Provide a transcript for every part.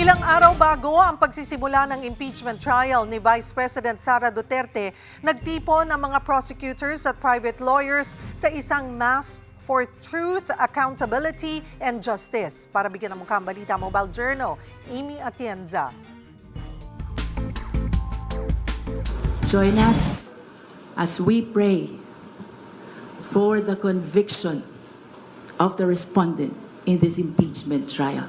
Ilang araw bago ang pagsisimula ng impeachment trial ni Vice President Sara Duterte, nagtipon ang mga prosecutors at private lawyers sa isang Mass for Truth, Accountability, and Justice. Para bigyan ng mukhang balita, Mobile Journal, Amy Atienza. Join us as we pray for the conviction of the respondent in this impeachment trial.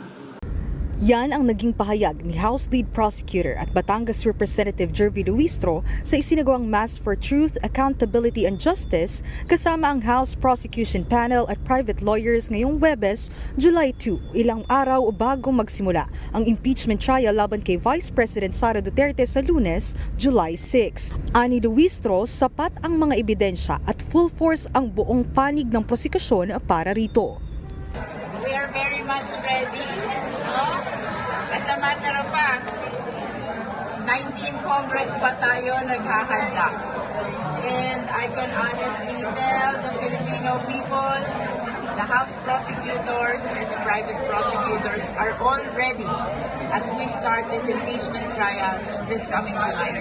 Yan ang naging pahayag ni House Lead Prosecutor at Batangas Representative Jervy Luistro sa isinagawang Mass for Truth, Accountability, and Justice kasama ang House Prosecution Panel at private lawyers ngayong Huwebes, July 2, ilang araw bago magsimula ang impeachment trial laban kay Vice President Sara Duterte sa Lunes, July 6. Ani Luistro, sapat ang mga ebidensya at full force ang buong panig ng prosekusyon para rito. We are very much ready. As a matter of fact, 19 Congress pa tayo naghahanda. And I can honestly tell the Filipino people, the House prosecutors and the private prosecutors are all ready as we start this impeachment trial this coming July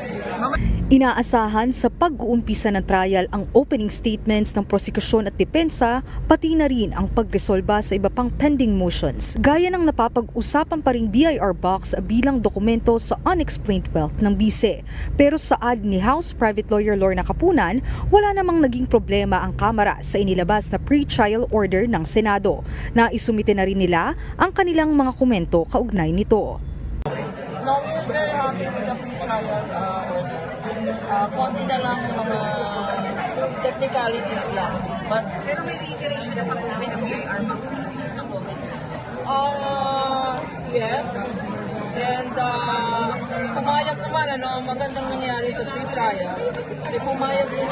6. Inaasahan sa pag-uumpisa ng trial ang opening statements ng prosekusyon at depensa, pati na rin ang pagresolba sa iba pang pending motions. Gaya ng napapag-usapan pa ring BIR box bilang dokumento sa unexplained wealth ng bise. Pero saad ni House Private Lawyer Lorna Capunan, wala namang naging problema ang Kamara sa inilabas na pre-trial order ng Senado. Naisumite na rin nila ang kanilang mga komento kaugnay nito. No, we're very happy with the pre-trial order. Konti na lang mga technicalities lang. Pero may reiteration na pag-open ng BIR box sa moment. Yes. And pumayag naman, ang magandang nangyari sa pre-trial, pumayag din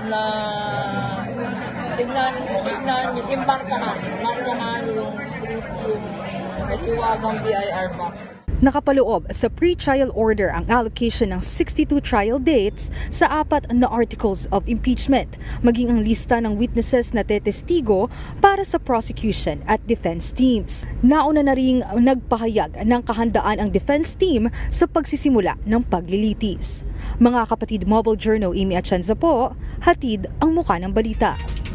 na tignan, markahan yung natiwagang BIR box. Nakapaloob sa pre-trial order ang allocation ng 62 trial dates sa 4 na articles of impeachment, maging ang lista ng witnesses na tetestigo para sa prosecution at defense teams. Nauna na ring nagpahayag ng kahandaan ang defense team sa pagsisimula ng paglilitis. Mga kapatid, Mobile Journal, Amy Atienza po, hatid ang muka ng balita.